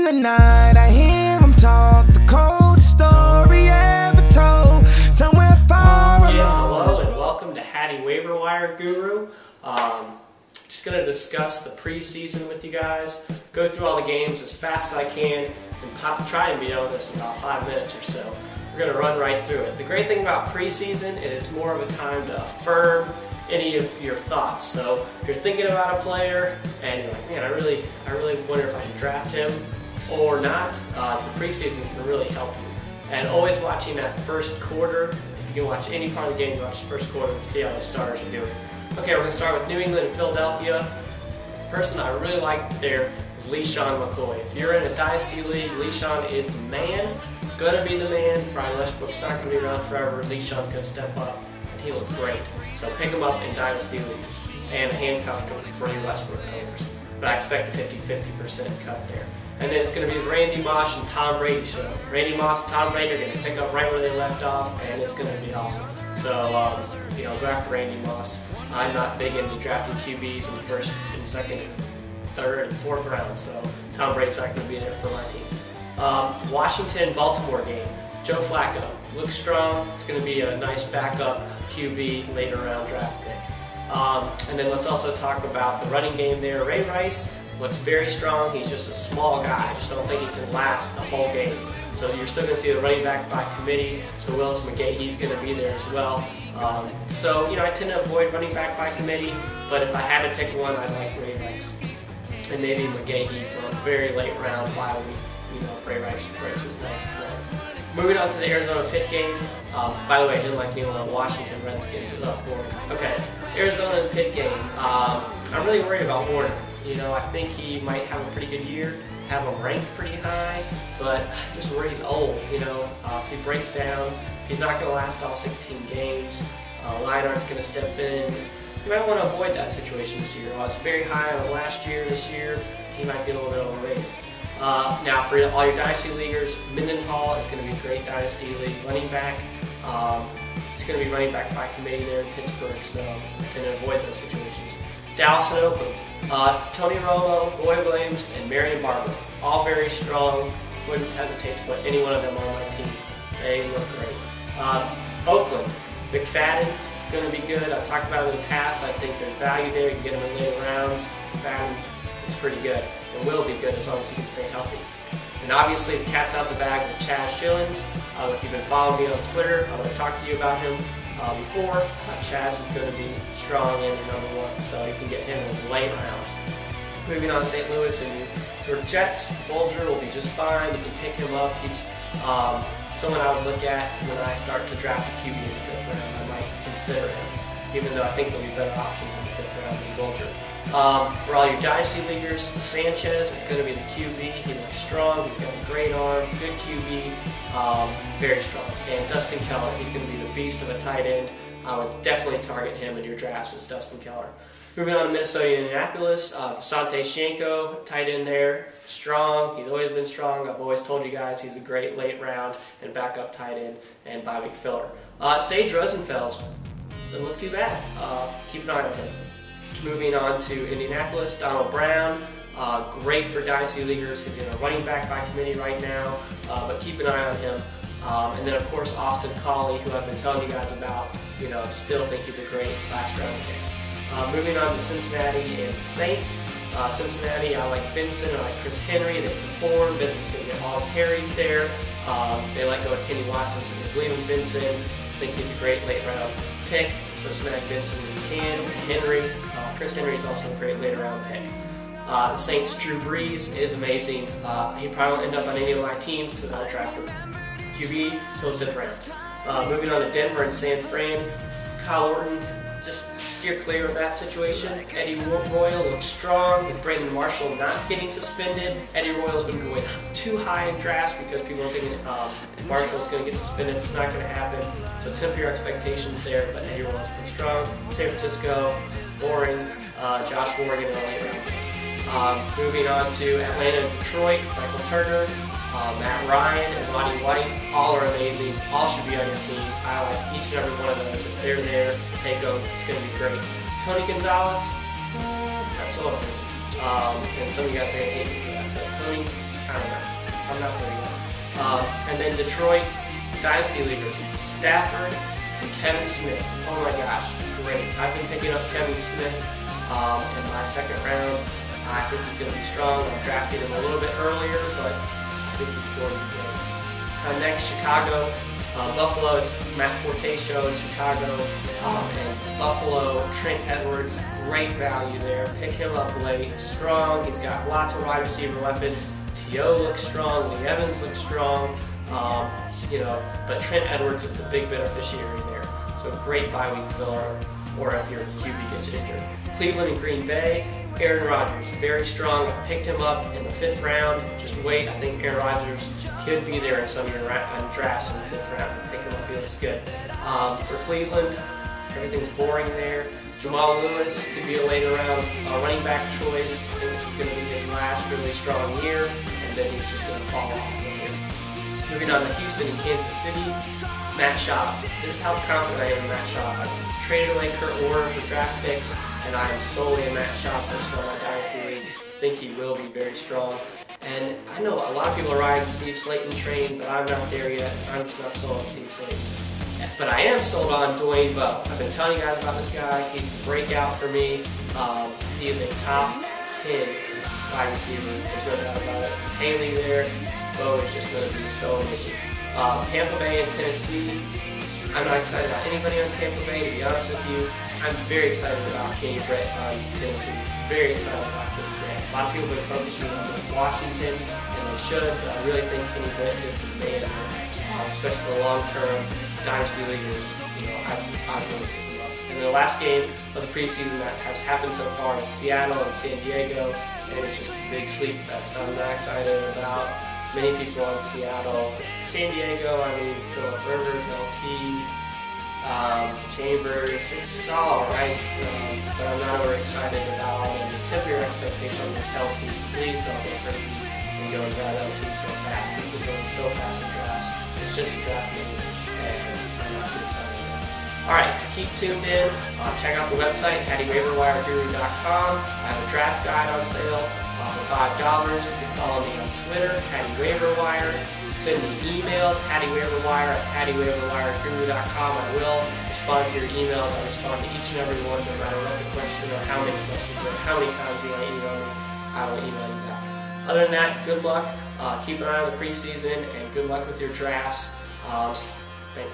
the night, I hear him talk, the coldest story ever told. Somewhere far hello and welcome to Hatty Waiver Wire Guru. Just going to discuss the preseason with you guys, go through all the games as fast as I can, and try and be done with this in about 5 minutes or so. We're going to run right through it. The great thing about preseason is more of a time to affirm any of your thoughts. So if you're thinking about a player and you're like, man, I really wonder if I should draft him or not, the preseason can really help you. And always watching that first quarter. If you can watch any part of the game, watch the first quarter and see how the stars are doing. Okay, we're going to start with New England and Philadelphia. The person I really like there is LeSean McCoy. If you're in a dynasty league, LeSean is the man, going to be the man. Brian Westbrook's not going to be around forever. LeSean's going to step up, and he looked great. So pick him up in dynasty leagues and handcuffed him for your Westbrook owners. But I expect a 50% cut there. And then it's going to be Randy Moss and Tom Brady show. Randy Moss and Tom Brady are going to pick up right where they left off, and it's going to be awesome. So, go after Randy Moss. I'm not big into drafting QBs in the first and second, third, and fourth round, so Tom Brady's not going to be there for my team. Washington-Baltimore game. Joe Flacco looks strong. It's going to be a nice backup QB later round draft pick. And then let's also talk about the running game there. Ray Rice looks very strong. He's just a small guy. I just don't think he can last the whole game. So you're still going to see the running back by committee. So Rice McGahee going to be there as well. I tend to avoid running back by committee, but if I had to pick one, I'd like Ray Rice. And maybe McGahee for a very late round while Ray Rice breaks his leg. Moving on to the Arizona-Pitt game. By the way, I didn't like anyone on Washington Redskins. Boring. Okay, Arizona and Pitt game. I'm really worried about Orton. I think he might have a pretty good year, have him ranked pretty high, but just where he's old, so he breaks down. He's not going to last all 16 games. Lienart's going to step in. You might want to avoid that situation this year. I was very high on him last year. This year, he might be a little bit overrated. Now, for all your dynasty leaguers, Mendenhall is going to be a great dynasty league running back. It's going to be running back by committee there in Pittsburgh, so I tend to avoid those situations. Dallas and Oakland. Tony Romo, Roy Williams, and Marion Barber. All very strong. Wouldn't hesitate to put any one of them on my team. They look great. Oakland. McFadden, going to be good. I've talked about it in the past. I think there's value there. You can get him in later rounds. McFadden is pretty good and will be good as long as he can stay healthy. And obviously, the cat's out the bag with Chaz Schilens. If you've been following me on Twitter, I'm going to talk to you about him before. Chaz is going to be strong and number one, so you can get him in the late rounds. Moving on to St. Louis and your Jets, Bulger will be just fine. You can pick him up. He's someone I would look at when I start to draft a QB in the 5th round. I might consider him, even though I think there'll be better options in the 5th round than Bulger. For all your dynasty leaguers, Sanchez is going to be the QB. He looks strong. He's got a great arm, good QB, very strong. And Dustin Keller, he's going to be the beast of a tight end. I would definitely target him in your drafts as Dustin Keller. Moving on to Minnesota and Indianapolis, Shiancoe, tight end there, strong. He's always been strong. I've always told you guys he's a great late round and backup tight end and bye week filler. Sage Rosenfels, doesn't look too bad. Keep an eye on him. Moving on to Indianapolis, Donald Brown, great for dynasty leaguers. He's in a running back by committee right now, but keep an eye on him. And then of course Austin Collie, who I've been telling you guys about. Still think he's a great last round pick. Moving on to Cincinnati and Saints. Cincinnati, I like Benson, I like Chris Henry. They perform. Benson's going to get all carries there. They let go of Kenny Watson because they believe in Benson. I think he's a great late round pick. So snag Benson when you can. Henry, Chris Henry is also a great later round pick. The Saints' Drew Brees is amazing. He probably won't end up on any of my teams because I don't draft him. QB till the 5th round. Moving on to Denver and San Fran. Kyle Orton, just steer clear of that situation. Eddie Royal looks strong with Brandon Marshall not getting suspended. Eddie Royal's been going too high in drafts because people are thinking Marshall's going to get suspended. It's not going to happen. So temper your expectations there, but Eddie Royal's been strong. San Francisco, Boring, Josh Morgan in a late round. Moving on to Atlanta and Detroit, Michael Turner, Matt Ryan, and Roddy White, all are amazing. All should be on your team. I like each and every one of those. If they're there, take them. It's going to be great. Tony Gonzalez, that's all. And some of you guys are going to hate me for that. But Tony, I I don't know. I'm not there yet. And then Detroit Dynasty Leaguers, Stafford and Kevin Smith. Oh my gosh, great. I've been picking up Kevin Smith in my second round. I think he's going to be strong. I drafted him a little bit earlier, but I think he's going to be great. Next, Chicago. Buffalo, it's Matt Forte show in Chicago. And Buffalo, Trent Edwards, great value there. Pick him up late. Strong. He's got lots of wide receiver weapons. T.O. looks strong. Lee Evans looks strong. But Trent Edwards is the big beneficiary there. So great bye week filler, or if your QB gets injured. Cleveland and Green Bay. Aaron Rodgers, very strong. I picked him up in the 5th round. Just wait. I think Aaron Rodgers could be there in some of your drafts in the 5th round. Pick him up. He looks good. For Cleveland, everything's boring there. Jamal Lewis could be a later round running back choice. I think this is going to be his last really strong year, and then he's just going to fall off from here. Moving on to Houston and Kansas City, Matt Schaub. This is how confident I am in Matt Schaub. I traded away Kurt Warner for draft picks, and I am solely a Matt Schaub person on my Dynasty League. I think he will be very strong. And I know a lot of people are riding Steve Slaton train, but I'm not there yet. I'm just not sold on Steve Slaton. But I am sold on Dwayne Bowe. I've been telling you guys about this guy. He's the breakout for me. He is a top 10 wide receiver. There's no doubt about it. Haley there. Bowe is just going to be so amazing. Tampa Bay and Tennessee. I'm not excited about anybody on Tampa Bay, to be honest with you. I'm very excited about Kenny Britt on Tennessee. Very excited about Kenny Britt. A lot of people have been focusing on Washington, and they should, but I really think Kenny Britt is the man, especially for long-term Dynasty Leaguers. I really pick him up. And the last game of the preseason that has happened so far is Seattle and San Diego, and it's just a big sleep fest. I'm not excited about many people on Seattle. San Diego, I mean, Philip Rivers, LT, Chambers, it's all right, but I'm not overexcited about it. And temper your expectations with LT. Please don't go crazy and go and grab LT so fast. He's been going so fast in drafts. It's just a draft game, and I'm not too excited about it. Alright, keep tuned in. Check out the website, HattyWaiverWireGuru.com. I have a draft guide on sale for $5. You can follow me on Twitter, HattyWaiverWire. Send me emails, HattyWaiverWire@HattyWaiverWireGuru.com. I will respond to your emails. I respond to each and every one, no matter what the question or how many questions or how many times you want to email me. I will email you back. Other than that, good luck. Keep an eye on the preseason, and good luck with your drafts. Thanks.